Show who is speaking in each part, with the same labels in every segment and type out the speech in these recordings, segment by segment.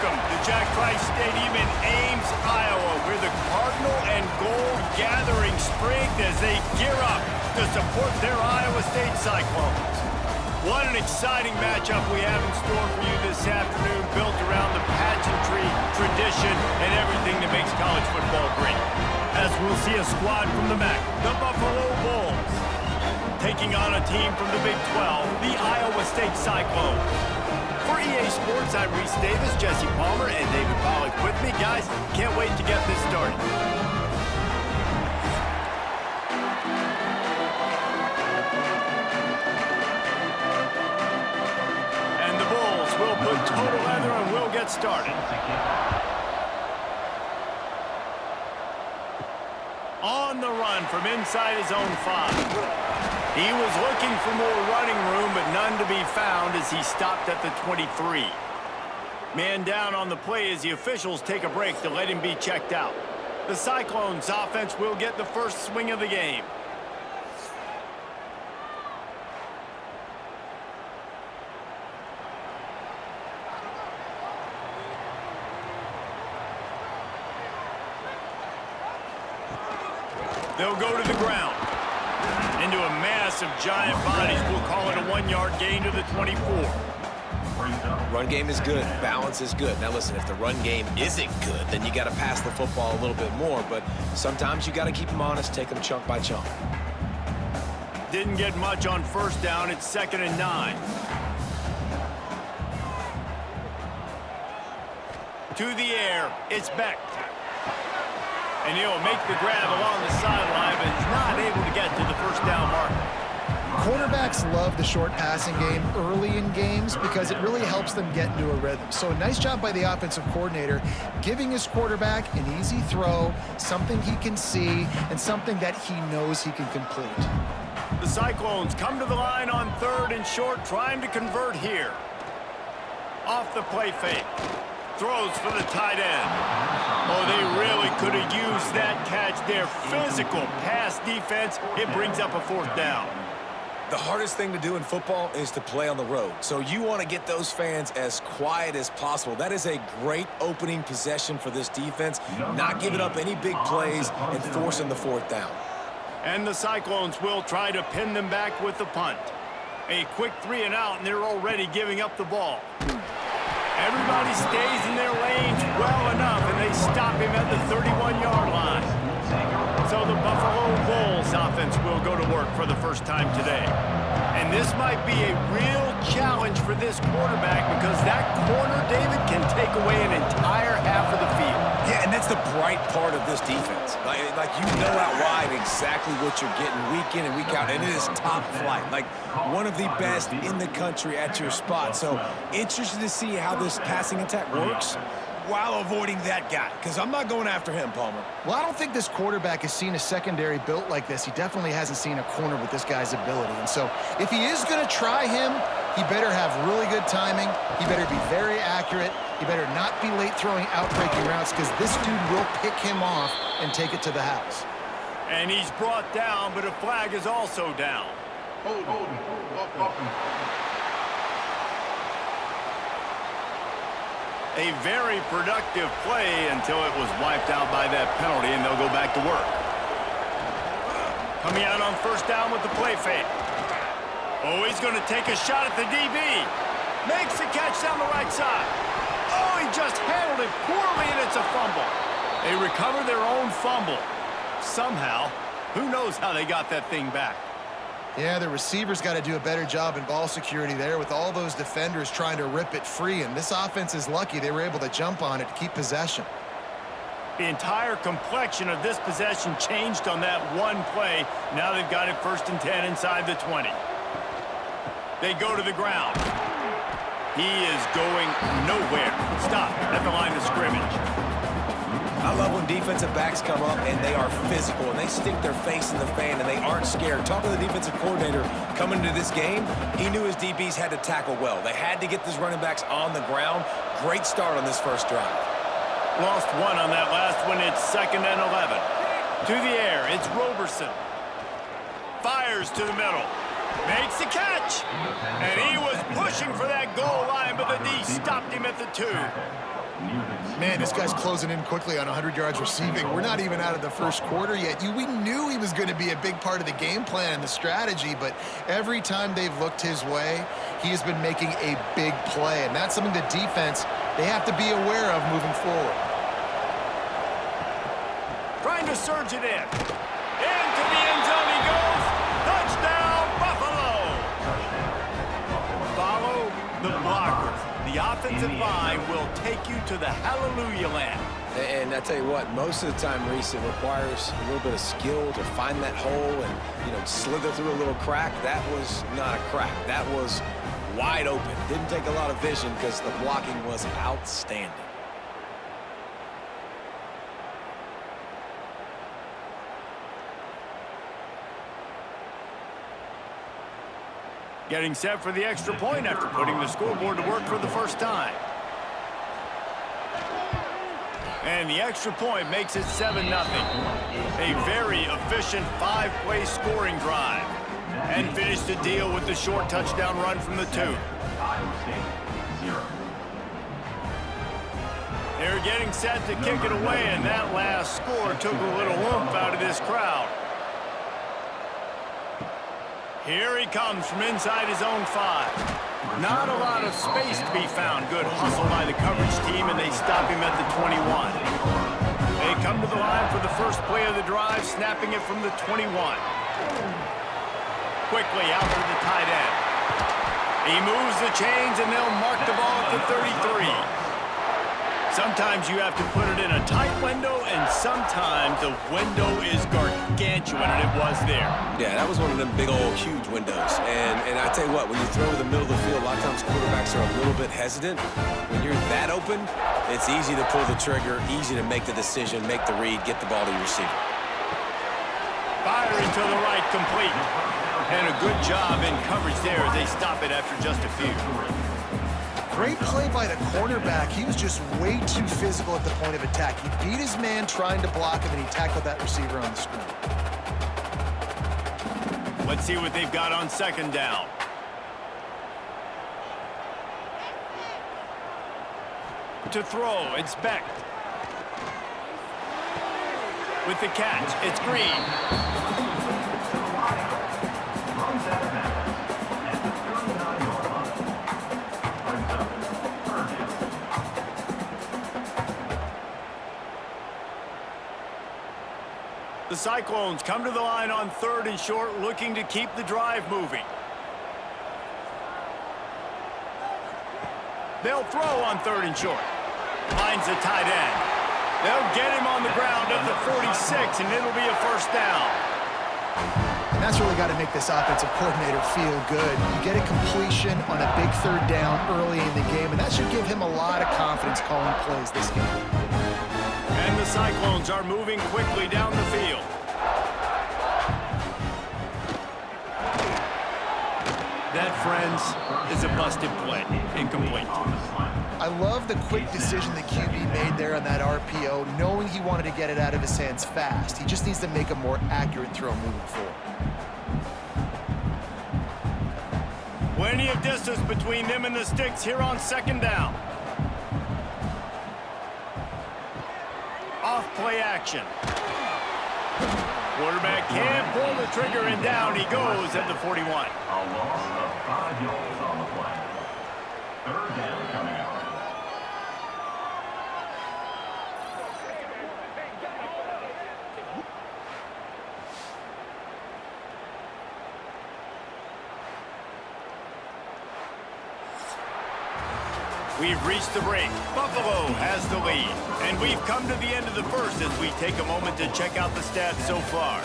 Speaker 1: Welcome to Jack Trice Stadium in Ames, Iowa, where the Cardinal and Gold gathering strength as they gear up to support their Iowa State Cyclones. What an exciting matchup we have in store for you this afternoon, built around the pageantry, tradition, and everything that makes college football great. As we'll see a squad from the MAC, the Buffalo Bulls, taking on a team from the Big 12, the Iowa State Cyclones. For EA Sports, I'm Reese Davis, Jesse Palmer, and David Pollack with me. Guys, can't wait to get this started. And the Bulls will put total leather and we'll get started. On the run from inside his own 5. He was looking for more running room, but none to be found as he stopped at the 23. Man down on the play as the officials take a break to let him be checked out. The Cyclones offense will get the first swing of the game. They'll go to the ground. Into a mass of giant bodies. We'll call it a 1-yard gain to the 24.
Speaker 2: Run game is good. Balance is good. Now listen, if the run game isn't good, then you got to pass the football a little bit more. But sometimes you got to keep them honest, take them chunk by chunk.
Speaker 1: Didn't get much on first down. It's 2nd and 9. To the air. It's Beck. And he'll make the grab along the sideline, but he's not able to get to the first down marker.
Speaker 3: Quarterbacks love the short passing game early in games because it really helps them get into a rhythm. So a nice job by the offensive coordinator giving his quarterback an easy throw, something he can see, and something that he knows he can complete.
Speaker 1: The Cyclones come to the line on 3rd and short, trying to convert here. Off the play fake. Throws for the tight end. Oh, they really could have used that catch. Their physical pass defense, it brings up a 4th down.
Speaker 2: The hardest thing to do in football is to play on the road. So you want to get those fans as quiet as possible. That is a great opening possession for this defense. Not giving up any big plays and forcing the 4th down.
Speaker 1: And the Cyclones will try to pin them back with the punt. A quick 3 and out, and they're already giving up the ball. Everybody stays in their lanes well enough, and they stop him at the 31-yard line. So the Buffalo Bulls offense will go to work for the first time today. And this might be a real challenge for this quarterback because that corner, David, can take away an entire half of the field.
Speaker 2: Yeah, and that's the bright part of this defense. Like you know out wide exactly what you're getting week in and week out, and it is top flight. Like one of the best in the country at your spot. So interested to see how this passing attack works while avoiding that guy, because I'm not going after him, Palmer.
Speaker 3: Well, I don't think this quarterback has seen a secondary built like this. He definitely hasn't seen a corner with this guy's ability. And so if he is going to try him, he better have really good timing. He better be very accurate. He better not be late throwing out-breaking routes because this dude will pick him off and take it to the house.
Speaker 1: And he's brought down, but a flag is also down. Hold. A very productive play until it was wiped out by that penalty, and they'll go back to work. Coming out on first down with the play fake. Oh, he's going to take a shot at the DB. Makes the catch down the right side. Oh, he just handled it poorly, and it's a fumble. They recover their own fumble. Somehow, who knows how they got that thing back.
Speaker 3: Yeah, the receivers got to do a better job in ball security there with all those defenders trying to rip it free, and this offense is lucky they were able to jump on it to keep possession.
Speaker 1: The entire complexion of this possession changed on that one play. Now they've got it 1st and 10 inside the 20. They go to the ground. He is going nowhere. Stop at the line of scrimmage.
Speaker 2: I love when defensive backs come up and they are physical and they stick their face in the fan and they aren't scared. Talking to the defensive coordinator coming into this game, he knew his DBs had to tackle well. They had to get these running backs on the ground. Great start on this first drive.
Speaker 1: Lost one on that last one. It's 2nd and 11. To the air, it's Roberson. Fires to the middle. Makes the catch. And he was pushing for that goal line, but the D stopped him at the 2.
Speaker 3: Man, this guy's closing in quickly on 100 yards receiving. We're not even out of the first quarter yet. We knew he was going to be a big part of the game plan and the strategy, but every time they've looked his way, he has been making a big play, and that's something the defense, they have to be aware of moving forward.
Speaker 1: Trying to surge it in. Into the end zone he goes. Touchdown, Buffalo! Follow the blockers. The offensive line will take you to the hallelujah land.
Speaker 2: And I tell you what, most of the time, Reese, it requires a little bit of skill to find that hole and, slither through a little crack. That was not a crack. That was wide open. Didn't take a lot of vision because the blocking was outstanding.
Speaker 1: Getting set for the extra point after putting the scoreboard to work for the first time. And the extra point makes it 7-0. A very efficient 5-play scoring drive. And finish the deal with the short touchdown run from the 2. They're getting set to kick it away, and that last score took a little oomph out of this crowd. Here he comes from inside his own 5. Not a lot of space to be found. Good hustle by the coverage team, and they stop him at the 21. They come to the line for the first play of the drive, snapping it from the 21. Quickly out to the tight end. He moves the chains, and they'll mark the ball at the 33. Sometimes you have to put it in a tight window, and sometimes the window is gargantuan, and it was there.
Speaker 2: Yeah, that was one of them big old huge windows. And I tell you what, when you throw in the middle of the field, a lot of times quarterbacks are a little bit hesitant. When you're that open, it's easy to pull the trigger, easy to make the decision, make the read, get the ball to your receiver.
Speaker 1: Firing to the right, complete. And a good job in coverage there as they stop it after just a few.
Speaker 3: Great play by the cornerback. He was just way too physical at the point of attack. He beat his man trying to block him, and he tackled that receiver on the screen.
Speaker 1: Let's see what they've got on second down. To throw, it's Beck. With the catch, it's Green. The Cyclones come to the line on 3rd and short, looking to keep the drive moving. They'll throw on 3rd and short. Finds the tight end. They'll get him on the ground at the 46, and it'll be a first down.
Speaker 3: And that's really got to make this offensive coordinator feel good. You get a completion on a big 3rd down early in the game, and that should give him a lot of confidence calling plays this game.
Speaker 1: And the Cyclones are moving quickly down the field. That, friends, is a busted play. Incomplete.
Speaker 3: I love the quick decision the QB made there on that RPO, knowing he wanted to get it out of his hands fast. He just needs to make a more accurate throw moving forward.
Speaker 1: Plenty of distance between them and the sticks here on second down. Off play action. Quarterback can't pull the trigger, and down he goes at the 41.
Speaker 4: A loss of 5 yards on the play. 3rd down coming up.
Speaker 1: We've reached the break. Buffalo has the lead. And we've come to the end of the first as we take a moment to check out the stats so far.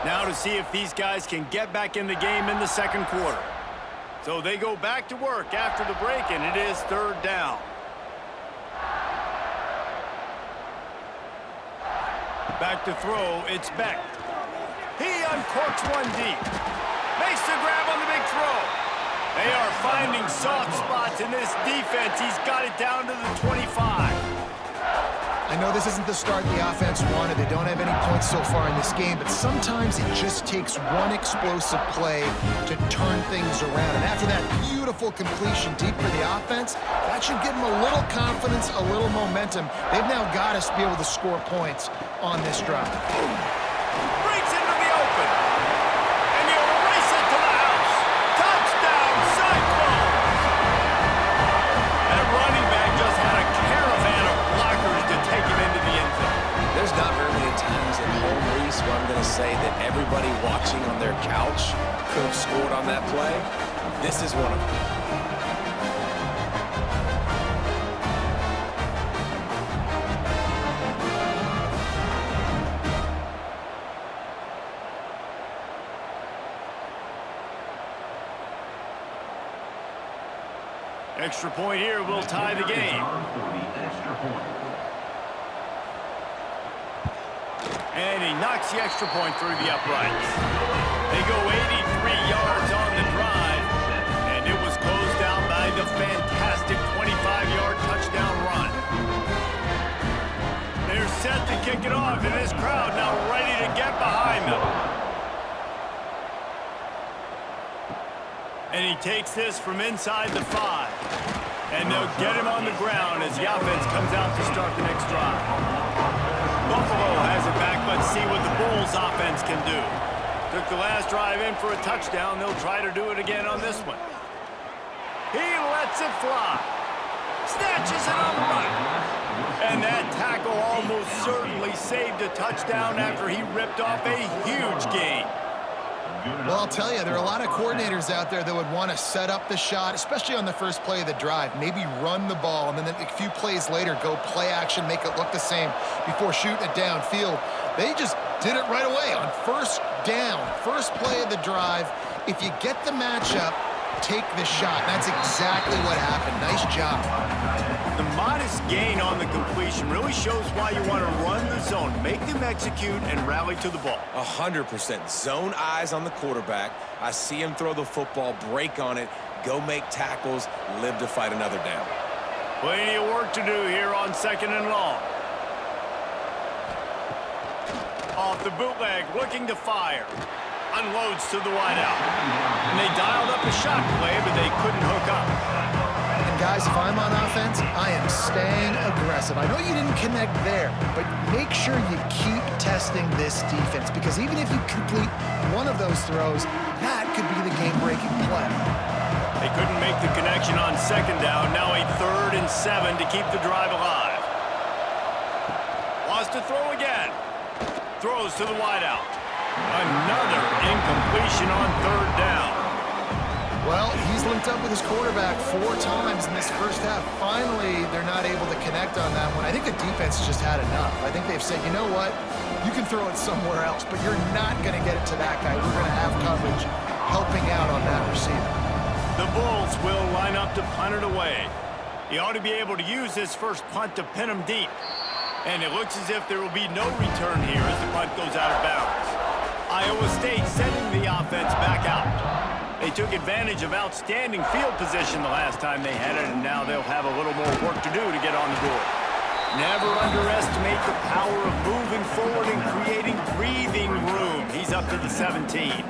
Speaker 1: Now to see if these guys can get back in the game in the second quarter. So they go back to work after the break, and it is 3rd down. Back to throw, it's Beck. He uncorks one deep. Makes the grab on the big throw. They are finding soft spots in this defense. He's got it down to the 25.
Speaker 3: I I know this isn't the start the offense wanted. They don't have any points so far in this game, but sometimes it just takes one explosive play to turn things around. And after that beautiful completion deep for the offense, that should give them a little confidence, a little momentum. They've now got us to be able to score points on this drive.
Speaker 1: Breaks into the open. And you race it to the house. Touchdown, Cyclones! That running back just had a caravan of blockers to take him into the end zone.
Speaker 2: There's not very many times at home, Reese, where I'm going to say that everybody watching on their couch could have scored on that play. This is one of them.
Speaker 1: Extra point here will tie the game. And he knocks the extra point through the uprights. They go 83 yards on the drive, and it was closed down by the fantastic 25-yard touchdown run. They're set to kick it off, and this crowd now ready to get behind them. And he takes this from inside the 5. And they'll get him on the ground as the offense comes out to start the next drive. Buffalo has it back. Let's see what the Bulls offense can do. Took the last drive in for a touchdown. They'll try to do it again on this one. He lets it fly. Snatches it on the run. And that tackle almost certainly saved a touchdown after he ripped off a huge gain.
Speaker 3: Well, I'll tell you, there are a lot of coordinators out there that would want to set up the shot, especially on the first play of the drive, maybe run the ball, and then a few plays later go play action, make it look the same before shooting it downfield. They just did it right away on first down, first play of the drive. If you get the matchup, take the shot. That's exactly what happened. Nice job.
Speaker 1: The modest gain on the completion really shows why you want to run the zone, make them execute, and rally to the ball.
Speaker 2: 100%. Zone eyes on the quarterback. I see him throw the football, break on it, go make tackles, live to fight another down.
Speaker 1: Plenty of work to do here on 2nd and long. Off the bootleg, looking to fire. Unloads to the wideout. And they dialed up a shot play, but they couldn't hook up.
Speaker 3: And guys, if I'm on offense, I am staying aggressive. I know you didn't connect there, but make sure you keep testing this defense, because even if you complete one of those throws, that could be the game-breaking play.
Speaker 1: They couldn't make the connection on 2nd down. Now a 3rd and 7 to keep the drive alive. Wants to throw again. Throws to the wideout. Another incompletion on 3rd down.
Speaker 3: Well, he's linked up with his quarterback 4 times in this first half. Finally, they're not able to connect on that one. I think the defense just had enough. I think they've said, you know what? You can throw it somewhere else, but you're not going to get it to that guy. We're going to have coverage helping out on that receiver.
Speaker 1: The Bulls will line up to punt it away. He ought to be able to use this first punt to pin him deep. And it looks as if there will be no return here as the punt goes out of bounds. Iowa State sending the offense back out. They took advantage of outstanding field position the last time they had it, and now they'll have a little more work to do to get on the board. Never underestimate the power of moving forward and creating breathing room. He's up to the 17.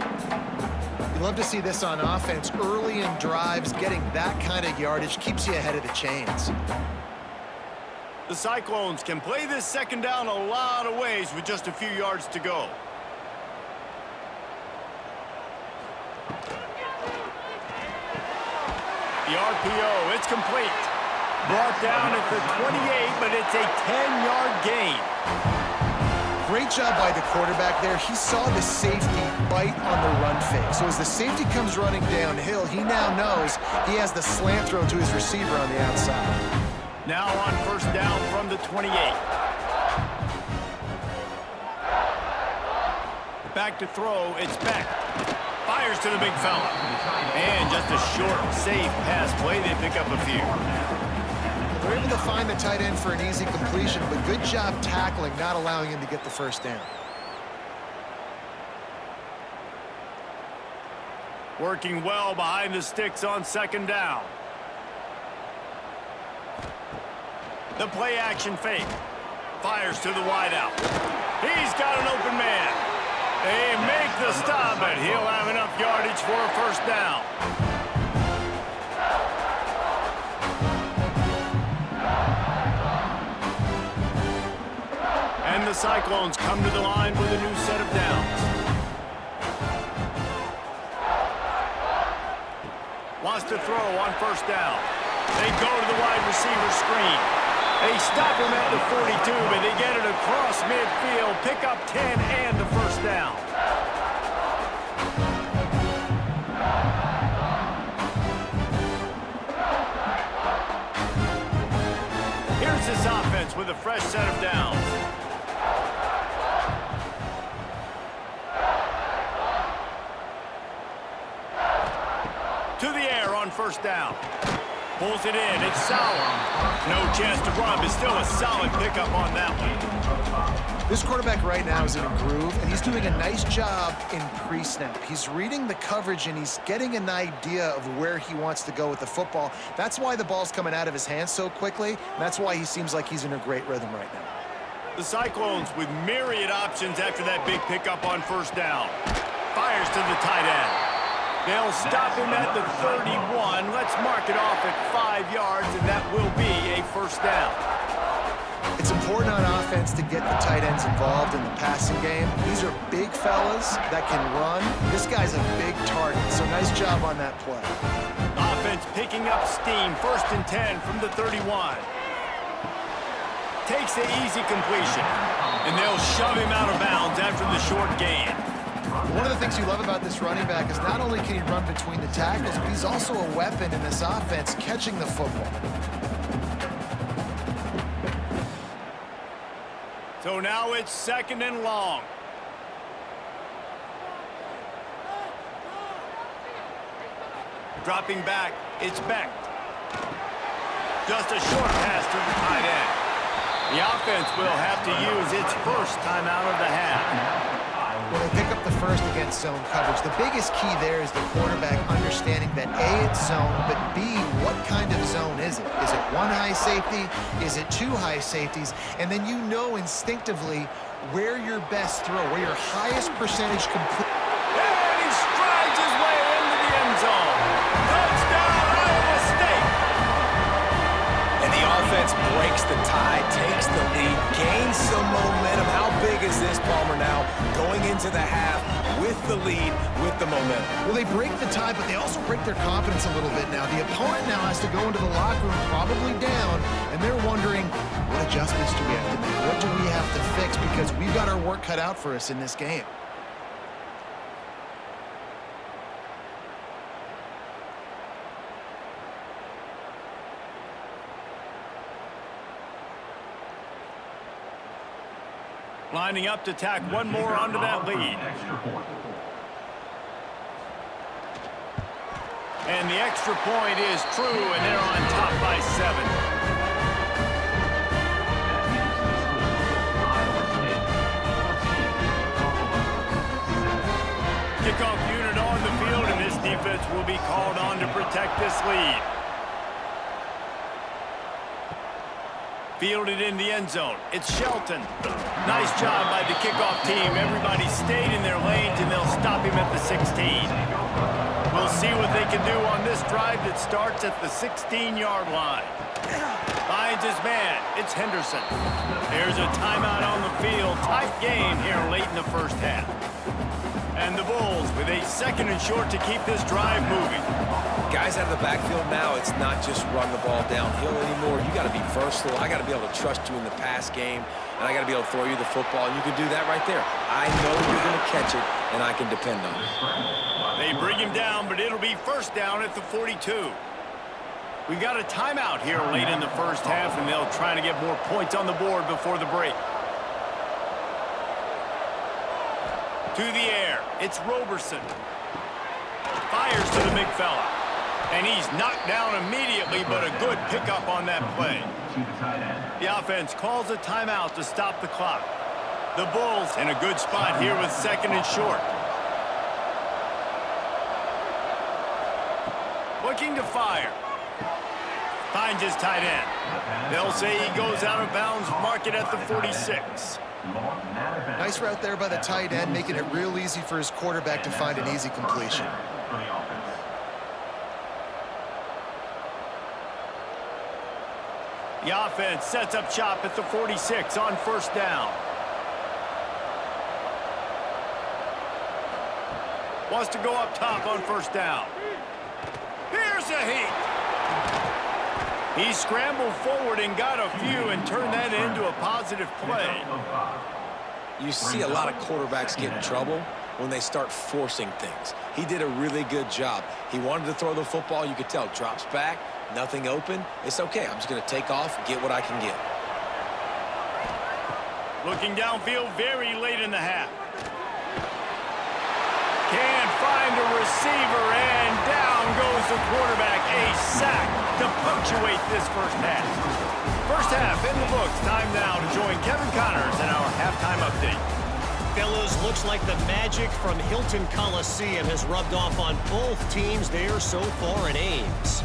Speaker 3: You love to see this on offense. Early in drives, getting that kind of yardage keeps you ahead of the chains.
Speaker 1: The Cyclones can play this 2nd down a lot of ways with just a few yards to go. The RPO, it's complete. Brought down at the 28, but it's a 10-yard gain.
Speaker 3: Great job by the quarterback there. He saw the safety bite on the run fake. So as the safety comes running downhill, he now knows he has the slant throw to his receiver on the outside.
Speaker 1: Now on 1st down from the 28. Back to throw, it's Beck. Fires to the big fella. And just a short, safe pass play. They pick up a few.
Speaker 3: They're able to find the tight end for an easy completion, but good job tackling, not allowing him to get the first down.
Speaker 1: Working well behind the sticks on 2nd down. The play action fake. fires to the wideout. He's got an open man. They make the stop, but he'll have enough yardage for a first down. And the Cyclones come to the line with a new set of downs. Wants to throw on first down. They go to the wide receiver screen. They stop him at the 42, but they get it across midfield, pick up 10 and the first down. Here's this offense with a fresh set of downs. To the air on first down. Pulls it in. It's solid. No chance to run, but still a solid pickup on that one.
Speaker 3: This quarterback right now is in a groove, and he's doing a nice job in pre-snap. He's reading the coverage, and he's getting an idea of where he wants to go with the football. That's why the ball's coming out of his hands so quickly, and that's why he seems like he's in a great rhythm right now.
Speaker 1: The Cyclones with myriad options after that big pickup on first down. Fires to the tight end. They'll stop him at the 31. Let's mark it off at 5 yards, and that will be a first down.
Speaker 3: It's important on offense to get the tight ends involved in the passing game. These are big fellas that can run. This guy's a big target, so nice job on that play.
Speaker 1: Offense picking up steam. 1st and 10 from the 31. Takes the easy completion, and they'll shove him out of bounds after the short gain.
Speaker 3: One of the things you love about this running back is not only can he run between the tackles, but he's also a weapon in this offense catching the football.
Speaker 1: So now it's 2nd and long. Dropping back, it's Beck. Just a short pass to the tight end. The offense will have to use its first timeout of the half.
Speaker 3: When they pick up the first against zone coverage, the biggest key there is the quarterback understanding that A, it's zone, but B, what kind of zone is it? Is it one high safety? Is it two high safeties? And then you know instinctively where your best throw, where your highest percentage complete.
Speaker 1: And he strides his way into the end zone. Touchdown, Iowa State!
Speaker 2: And the offense breaks the tie, takes the lead, gains some momentum. How big is this, Palmer, now going into the half with the lead, with the momentum?
Speaker 3: Well, they break the tie, but they also break their confidence a little bit now. The opponent now has to go into the locker room probably down, and they're wondering, what adjustments do we have to make? What do we have to fix? Because we've got our work cut out for us in this game.
Speaker 1: Lining up to tack one more onto that lead. And the extra point is true, and they're on top by 7. Kickoff unit on the field, and this defense will be called on to protect this lead. Fielded in the end zone. It's Shelton. Nice job by the kickoff team. Everybody stayed in their lanes, and they'll stop him at the 16. We'll see what they can do on this drive that starts at the 16-yard line. Finds his man. It's Henderson. There's a timeout on the field. Tight game here late in the first half. And the Bulls with a 2nd and short to keep this drive moving.
Speaker 2: Guys out of the backfield now, it's not just run the ball downhill anymore. You got to be versatile. I got to be able to trust you in the pass game, and I got to be able to throw you the football, and you can do that right there. I know you're going to catch it, and I can depend on it.
Speaker 1: They bring him down, but it'll be first down at the 42. We've got a timeout here late in the first half, and they'll try to get more points on the board before the break. To the air, it's Roberson. Fires to the big fella. And he's knocked down immediately, but a good pickup on that play. The offense calls a timeout to stop the clock. The Bulls in a good spot here with 2nd and short. Looking to fire. Finds his tight end. They'll say he goes out of bounds, mark it at the 46.
Speaker 3: Nice route there by the tight end, making it real easy for his quarterback to find an easy completion.
Speaker 1: The offense sets up shop at the 46 on first down. Wants to go up top on first down. Here's a heat. He scrambled forward and got a few and turned that into a positive play.
Speaker 2: You see a lot of quarterbacks get in trouble when they start forcing things. He did a really good job. He wanted to throw the football. You could tell. Drops back, nothing open. It's okay. I'm just going to take off, get what I can get.
Speaker 1: Looking downfield very late in the half. Can't find a receiver, and down goes the quarterback. A sack to punctuate this first half. First half in the books. Time now to join Kevin Connors in our halftime update.
Speaker 5: Fellas, looks like the magic from Hilton Coliseum has rubbed off on both teams there so far in Ames.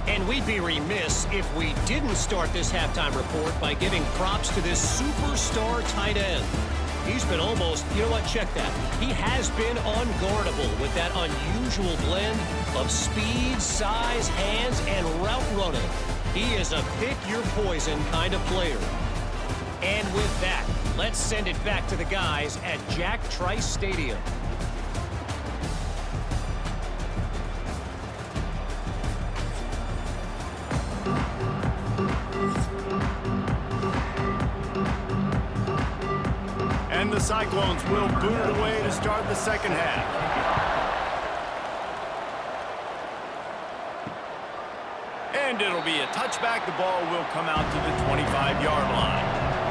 Speaker 5: And we'd be remiss if we didn't start this halftime report by giving props to this superstar tight end. He's been almost, you know what, check that. He has been unguardable with that unusual blend of speed, size, hands, and route running. He is a pick-your-poison kind of player. And with that, let's send it back to the guys at Jack Trice Stadium.
Speaker 1: And the Cyclones will boot it away to start the second half. And it'll be a touchback. The ball will come out to the 25-yard line.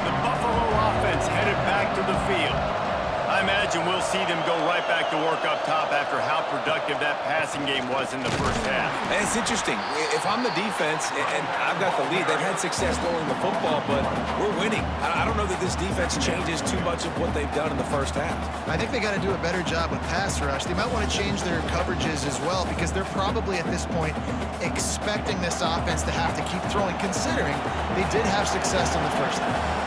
Speaker 1: The Buffalo offense headed back to the field. I imagine we'll see them go right back to work up top after how productive that passing game was in the first half.
Speaker 2: And it's interesting. If I'm the defense and I've got the lead, they've had success throwing the football, but we're winning. I don't know that this defense changes too much of what they've done in the first half.
Speaker 3: I think they got to do a better job with pass rush. They might want to change their coverages as well, because they're probably at this point expecting this offense to have to keep throwing, considering they did have success in the first half.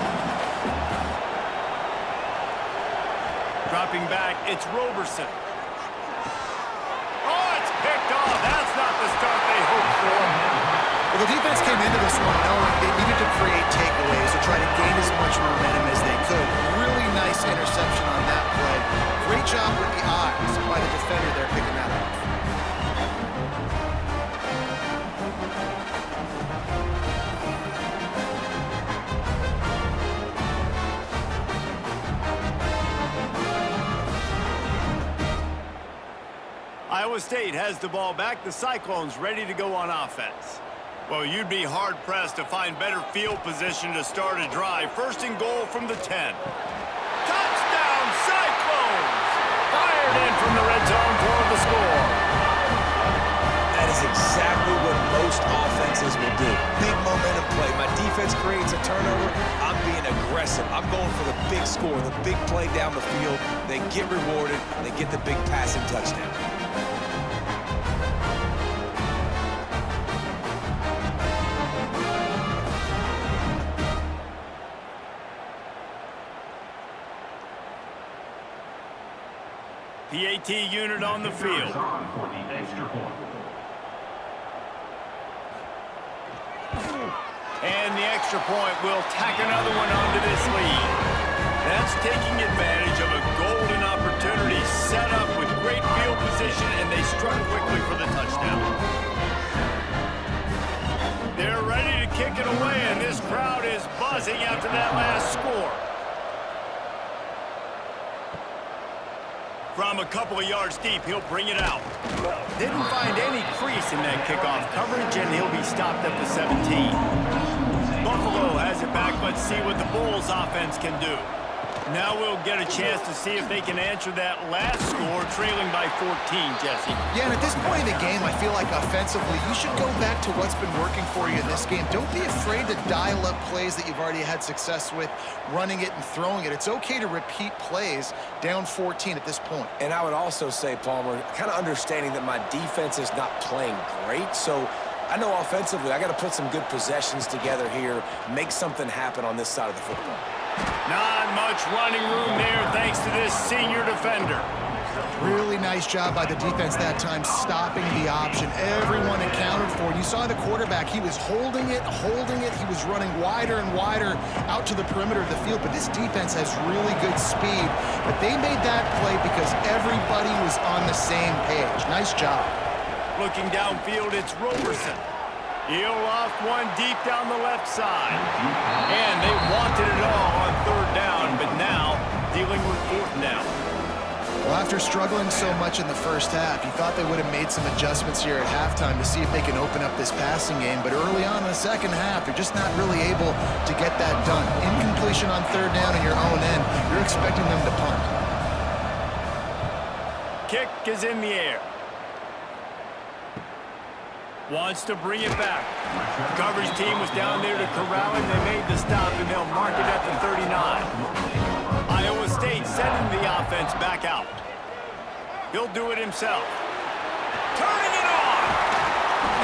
Speaker 1: Dropping back, it's Roberson. Oh, it's picked off. That's not the start they hoped for.
Speaker 3: Well, the defense came into this one knowing they needed to create takeaways to try to gain as much momentum as they could. Really nice interception on that play. Great job with the eyes by the defender there picking that off.
Speaker 1: Iowa State has the ball back. The Cyclones ready to go on offense. Well, you'd be hard-pressed to find better field position to start a drive. First and goal from the 10. Touchdown, Cyclones! Fired in from the red zone for the score.
Speaker 2: That is exactly what most offenses will do. Big momentum play. My defense creates a turnover. I'm being aggressive. I'm going for the big score, the big play down the field. They get rewarded. They get the big passing touchdown.
Speaker 1: PAT unit on the field. And the extra point will tack another one onto this lead. That's taking advantage of a golden opportunity set up with great field position, and they struck quickly for the touchdown. They're ready to kick it away, and this crowd is buzzing after that last score. From a couple of yards deep, he'll bring it out. Didn't find any crease in that kickoff coverage, and he'll be stopped at the 17. Buffalo has it back. Let's see what the Bulls offense can do. Now we'll get a chance to see if they can answer that last score, trailing by 14, Jesse.
Speaker 3: Yeah, and at this point in the game, I feel like offensively, you should go back to what's been working for you in this game. Don't be afraid to dial up plays that you've already had success with, running it and throwing it. It's okay to repeat plays down 14 at this point.
Speaker 2: And I would also say, Palmer, kind of understanding that my defense is not playing great, so I know offensively I got to put some good possessions together here, make something happen on this side of the football.
Speaker 1: Not much running room there thanks to this senior defender.
Speaker 3: Really nice job by the defense that time, stopping the option. Everyone accounted for it. You saw the quarterback. He was holding it. He was running wider and wider out to the perimeter of the field. But this defense has really good speed. But they made that play because everybody was on the same page. Nice job.
Speaker 1: Looking downfield, it's Roberson. He'll loft one deep down the left side. And they wanted it all on third down, but now dealing with fourth down.
Speaker 3: Well, after struggling so much in the first half, you thought they would have made some adjustments here at halftime to see if they can open up this passing game. But early on in the second half, they're just not really able to get that done. Incompletion on third down in your own end, you're expecting them to punt.
Speaker 1: Kick is in the air. Wants to bring it back. Coverage team was down there to corral him. They made the stop, and they'll mark it at the 39. Iowa State sending the offense back out. He'll do it himself. Turning it on!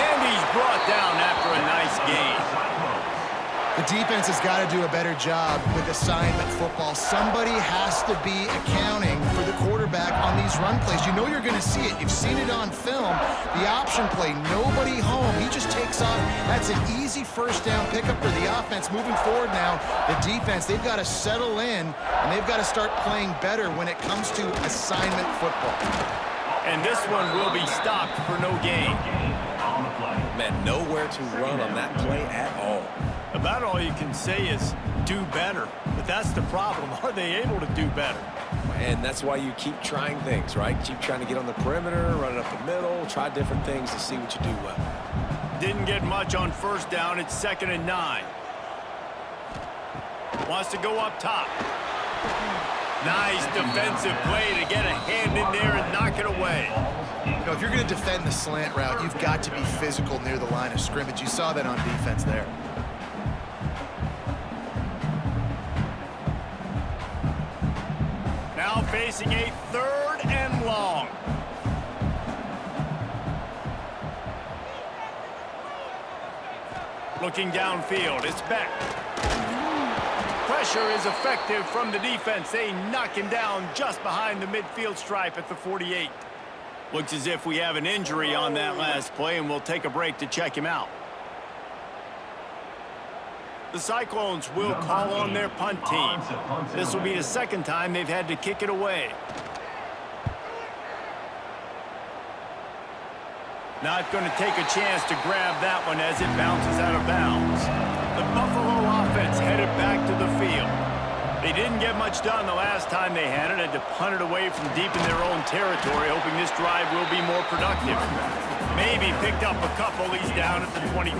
Speaker 1: And he's brought down after a nice gain.
Speaker 3: The defense has got to do a better job with assignment football. Somebody has to be accounting for the quarterback on these run plays. You know you're going to see it. You've seen it on film. The option play, nobody home. He just takes off. That's an easy first down pickup for the offense. Moving forward now, the defense, they've got to settle in, and they've got to start playing better when it comes to assignment football.
Speaker 1: And this one will be stopped for no gain.
Speaker 2: Man, nowhere to run on that play at all.
Speaker 1: About all you can say is do better. But that's the problem. Are they able to do better?
Speaker 2: And that's why you keep trying things, right? Keep trying to get on the perimeter, run it up the middle, try different things to see what you do well.
Speaker 1: Didn't get much on first down. It's 2nd and 9. Wants to go up top. Nice defensive play to get a hand in there and knock it away.
Speaker 3: You know, if you're going to defend the slant route, you've got to be physical near the line of scrimmage. You saw that on defense there.
Speaker 1: Now facing a 3rd and long. Looking downfield, it's back. Pressure is effective from the defense. They knock him down just behind the midfield stripe at the 48. Looks as if we have an injury on that last play, and we'll take a break to check him out. The Cyclones will call on their punt team. This will be the 2nd time they've had to kick it away. Not going to take a chance to grab that one as it bounces out of bounds. The Buffalo offense headed back to the field. They didn't get much done the last time they had to punt it away from deep in their own territory, hoping this drive will be more productive. Maybe picked up a couple. He's down at the 24.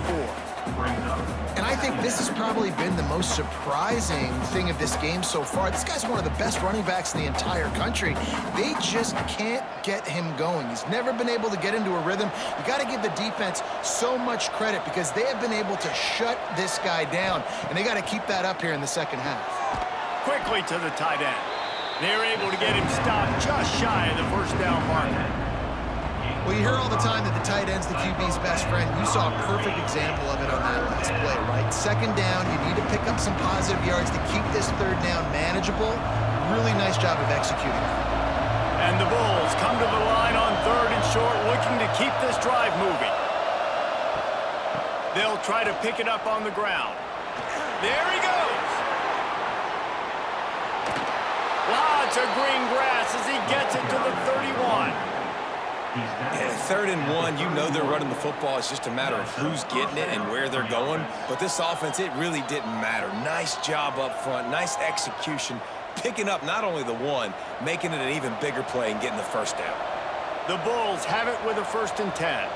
Speaker 3: And I think this has probably been the most surprising thing of this game so far. This guy's one of the best running backs in the entire country. They just can't get him going. He's never been able to get into a rhythm. You got to give the defense so much credit because they have been able to shut this guy down, and they got to keep that up here in the second half.
Speaker 1: Quickly to the tight end. They're able to get him stopped just shy of the first down marker.
Speaker 3: Well, you hear all the time that the tight end's the QB's best friend. You saw a perfect example of it on that last play, right? Second down, you need to pick up some positive yards to keep this third down manageable. Really nice job of executing.
Speaker 1: And the Bulls come to the line on 3rd and short, looking to keep this drive moving. They'll try to pick it up on the ground. There he goes. Lots of green grass as he gets it to the 31.
Speaker 2: Yeah, 3rd and 1, you know they're running the football. It's just a matter of who's getting it and where they're going. But this offense, it really didn't matter. Nice job up front, nice execution, picking up not only the one, making it an even bigger play and getting the first down.
Speaker 1: The Bulls have it with a 1st and 10.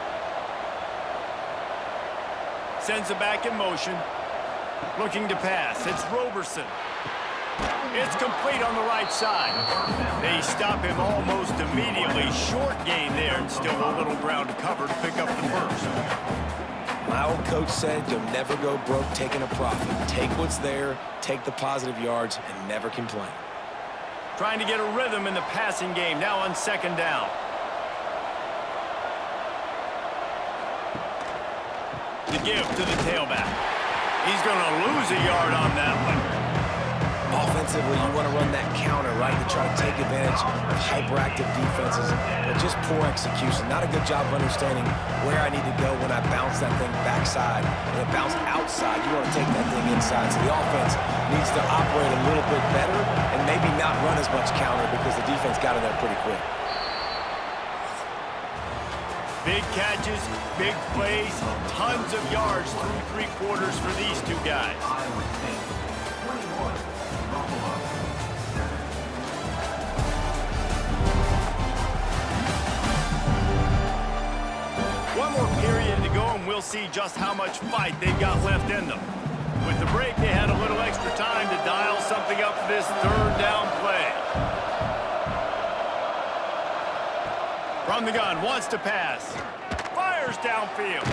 Speaker 1: Sends it back in motion. Looking to pass. It's Roberson. It's complete on the right side. They stop him almost immediately. Short gain there, and still a little ground covered to pick up the first.
Speaker 2: My old coach said you'll never go broke taking a profit. Take what's there, take the positive yards, and never complain.
Speaker 1: Trying to get a rhythm in the passing game, now on 2nd down. The give to the tailback. He's going to lose a yard on that one.
Speaker 2: Offensively, you want to run that counter, right, to try to take advantage of hyperactive defenses, but just poor execution. Not a good job of understanding where I need to go when I bounce that thing backside. When it bounced outside, you want to take that thing inside. So the offense needs to operate a little bit better and maybe not run as much counter because the defense got in there pretty quick.
Speaker 1: Big catches, big plays, tons of yards through three quarters for these two guys.
Speaker 4: Iowa State, 21, Buffalo.
Speaker 1: One more period to go, and we'll see just how much fight they've got left in them. With the break, they had a little extra time to dial something up for this third down play. From the gun, wants to pass. Fires downfield.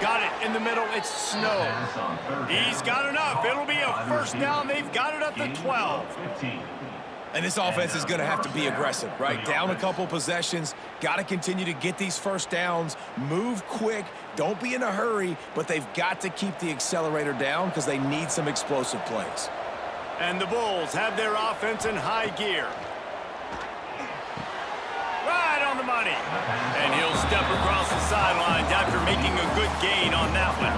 Speaker 1: Got it in the middle, it's Snow. He's got enough, it'll be a first down, they've got it at the 12.
Speaker 2: And this offense is going to have to be aggressive, right? Down a couple possessions, got to continue to get these first downs, move quick, don't be in a hurry, but they've got to keep the accelerator down because they need some explosive plays.
Speaker 1: And the Bulls have their offense in high gear. Right on the money. And he'll step across the sidelines after making a good gain on that one.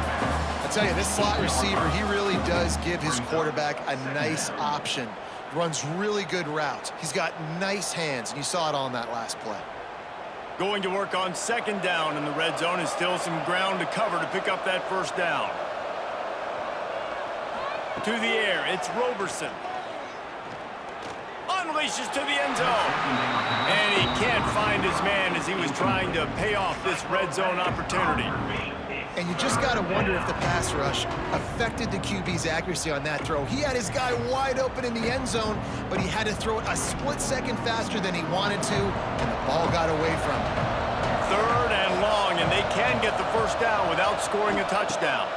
Speaker 3: I tell you, this slot receiver, he really does give his quarterback a nice option. Runs really good routes. He's got nice hands, and you saw it on that last play.
Speaker 1: Going to work on second down in the red zone, and still some ground to cover to pick up that first down. To the air, it's Roberson. Unleashes to the end zone. And he can't find his man as he was trying to pay off this red zone opportunity.
Speaker 3: And you just got to wonder if the pass rush affected the QB's accuracy on that throw. He had his guy wide open in the end zone, but he had to throw it a split second faster than he wanted to, and the ball got away from him.
Speaker 1: Third and long, and they can get the first down without scoring a touchdown.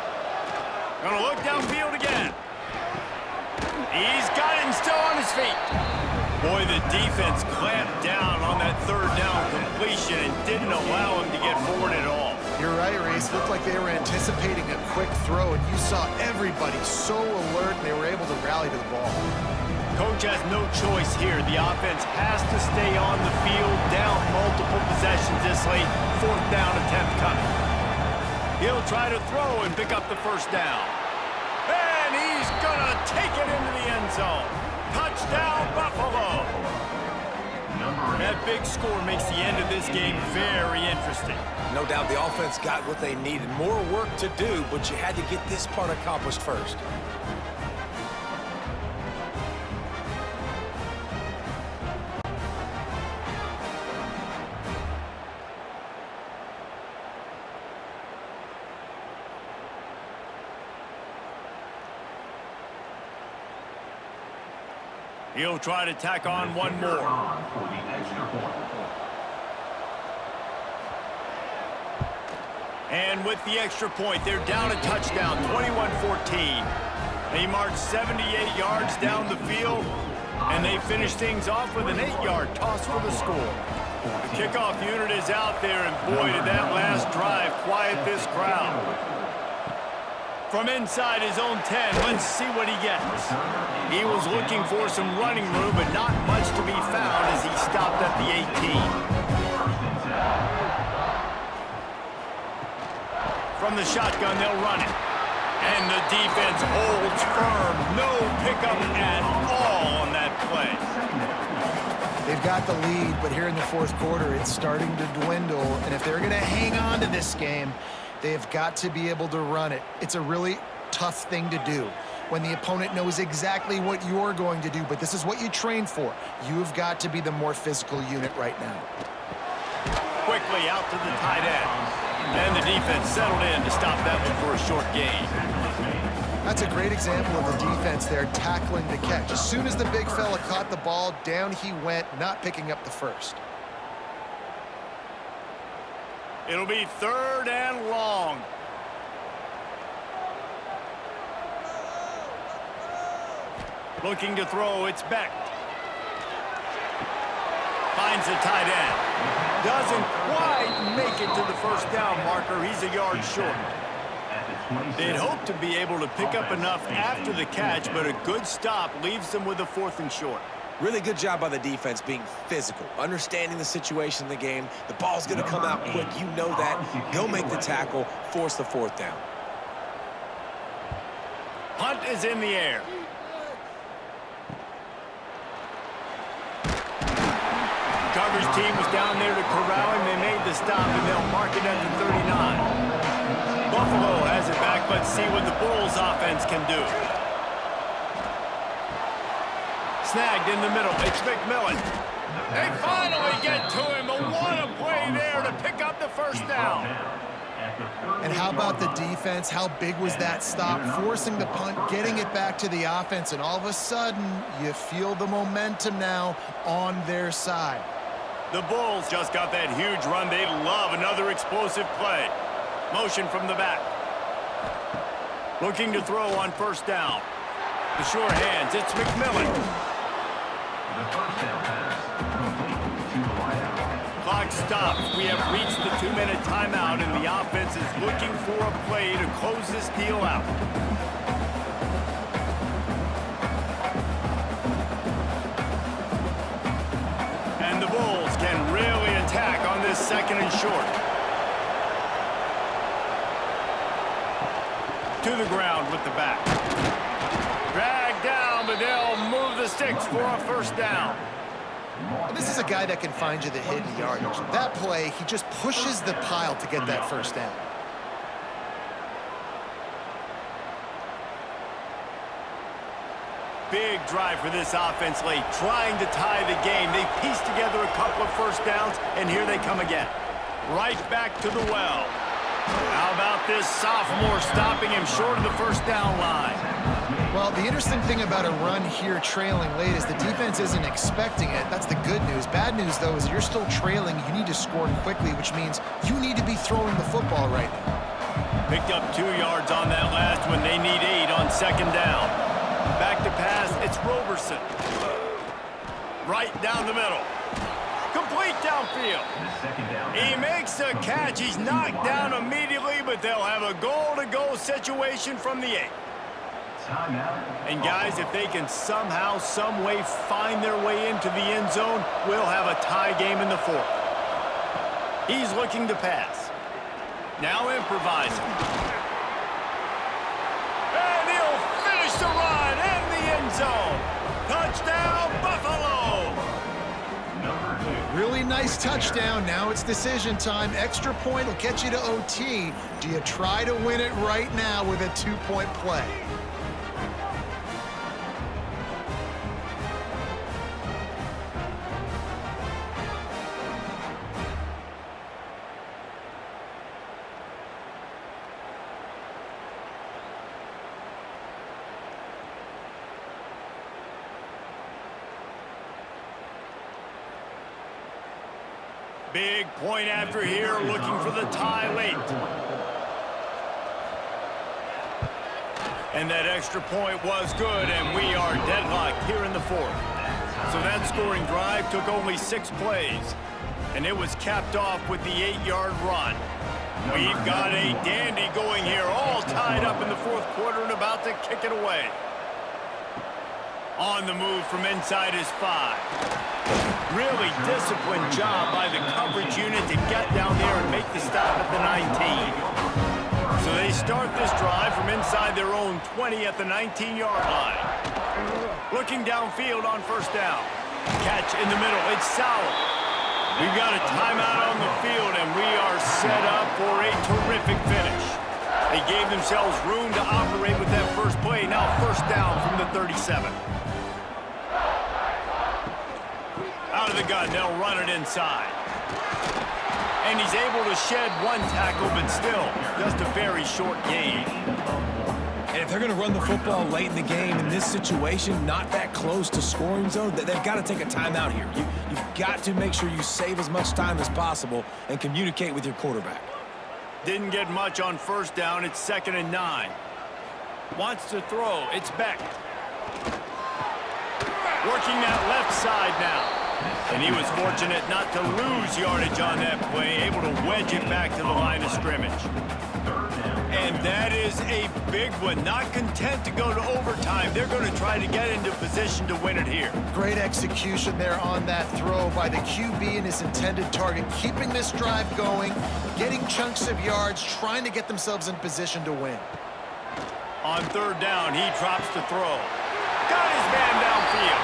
Speaker 1: Gonna look downfield again. He's got it and still on his feet. Boy, the defense clamped down on that third down completion and didn't allow him to get forward at all.
Speaker 3: You're right, Reese. Looked like they were anticipating a quick throw, and you saw everybody so alert, and they were able to rally to the ball.
Speaker 1: Coach has no choice here. The offense has to stay on the field, down multiple possessions this late. Fourth down attempt coming. He'll try to throw and pick up the first down. And he's gonna take it into the end zone. Touchdown, Buffalo. That big score makes the end of this game very interesting.
Speaker 2: No doubt the offense got what they needed. More work to do, but you had to get this part accomplished first.
Speaker 1: He'll try to tack on one more. And with the extra point, they're down a touchdown, 21-14. They march 78 yards down the field, and they finish things off with an 8-yard toss for the score. The kickoff unit is out there, and boy, did that last drive quiet this crowd. From inside his own 10, let's see what he gets. He was looking for some running room, but not much to be found as he stopped at the 18. From the shotgun, they'll run it. And the defense holds firm. No pickup at all on that play.
Speaker 3: They've got the lead, but here in the fourth quarter, it's starting to dwindle. And if they're going to hang on to this game, they've got to be able to run it. It's a really tough thing to do when the opponent knows exactly what you're going to do, but this is what you train for. You've got to be the more physical unit right now.
Speaker 1: Quickly out to the tight end. And the defense settled in to stop that one for a short gain.
Speaker 3: That's a great example of the defense there tackling the catch. As soon as the big fella caught the ball, down he went, not picking up the first.
Speaker 1: It'll be third and long. Looking to throw, it's Beck. Finds the tight end. Doesn't quite make it to the first down marker. He's a yard short. They'd hope to be able to pick up enough after the catch, but a good stop leaves them with a 4th and short.
Speaker 2: Really good job by the defense being physical, understanding the situation in the game. The ball's going to come out quick. You know that. Go make the tackle, force the 4th down.
Speaker 1: Punt is in the air. Coverage team was down there to corral him. They made the stop, and they'll mark it at the 39. Buffalo has it back. Let's see what the Bulls offense can do. Snagged in the middle. It's McMillan. They finally get to him. But what a play there to pick up the 1st down.
Speaker 3: And how about the defense? How big was that stop? Forcing the punt, getting it back to the offense, and all of a sudden, you feel the momentum now on their side.
Speaker 1: The Bulls just got that huge run. They love another explosive play. Motion from the back. Looking to throw on 1st down. The sure hands. It's McMillan.
Speaker 4: The 1st down pass complete to the wideout.
Speaker 1: Clock stops. We have reached the 2-minute timeout, and the offense is looking for a play to close this deal out. And the Bulls can really attack on this 2nd and short. To the ground with the back. Dragged down, but they'll move the sticks for a 1st down.
Speaker 3: This is a guy that can find you the hidden yardage. That play, he just pushes the pile to get that 1st down.
Speaker 1: Big drive for this offense late, trying to tie the game. They pieced together a couple of 1st downs, and here they come again. Right back to the well. How about this sophomore stopping him short of the 1st down line?
Speaker 3: Well, the interesting thing about a run here trailing late is the defense isn't expecting it. That's the good news. Bad news, though, is you're still trailing. You need to score quickly, which means you need to be throwing the football right now.
Speaker 1: Picked up 2 yards on that last one. They need 8 on 2nd down. Back to pass, it's Roberson. Right down the middle. Complete downfield. He makes a catch. He's knocked down immediately, but they'll have a goal-to-go situation from the 8. And guys, if they can somehow, some way find their way into the end zone, we'll have a tie game in the 4th. He's looking to pass. Now improvising. And he'll finish the run in the end zone. Touchdown, Buffalo!
Speaker 3: Really nice touchdown. Now it's decision time. Extra point will get you to OT. Do you try to win it right now with a 2-point play?
Speaker 1: Big point after here, looking for the tie late. And that extra point was good, and we are deadlocked here in the 4th. So that scoring drive took only 6 plays, and it was capped off with the 8-yard run. We've got a dandy going here, all tied up in the 4th quarter and about to kick it away. On the move from inside his 5. Really disciplined job by the coverage unit to get down there and make the stop at the 19. So they start this drive from inside their own 20 at the 19-yard line. Looking downfield on 1st down. Catch in the middle. It's Sauer. We've got a timeout on the field, and we are set up for a terrific finish. They gave themselves room to operate with that first play. Now 1st down from the 37. Out of the gun, they'll run it inside. And he's able to shed 1 tackle, but still, just a very short gain.
Speaker 2: And if they're going to run the football late in the game in this situation, not that close to scoring zone, they've got to take a timeout here. You've got to make sure you save as much time as possible and communicate with your quarterback.
Speaker 1: Didn't get much on 1st down. It's 2nd and 9. Wants to throw. It's Beck. Working that left side now. And he was fortunate not to lose yardage on that play, able to wedge it back to the line of scrimmage.
Speaker 4: 3rd down.
Speaker 1: And that is a big one. Not content to go to overtime. They're going to try to get into position to win it here.
Speaker 3: Great execution there on that throw by the QB and his intended target, keeping this drive going, getting chunks of yards, trying to get themselves in position to win.
Speaker 1: On third down, he drops to throw. Got his man downfield.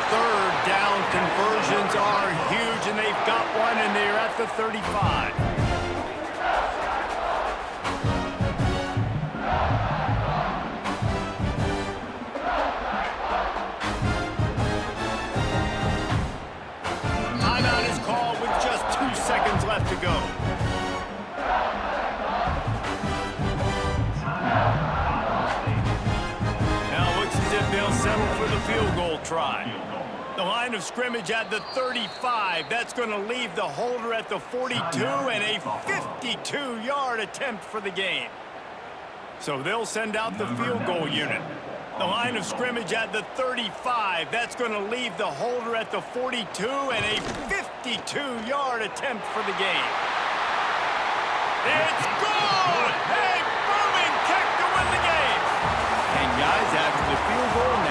Speaker 1: Third down conversions are huge, and they've got one, and they're at the 35. Timeout is called with just 2 seconds left to go. Now looks as if they'll settle for the field goal try. The line of scrimmage at the 35. That's going to leave the holder at the 42 and a 52-yard attempt for the game. So they'll send out the field goal unit. The line of scrimmage at the 35. That's going to leave the holder at the 42 and a 52-yard attempt for the game. It's good! A booming kick to win the game. And guys, after the field goal,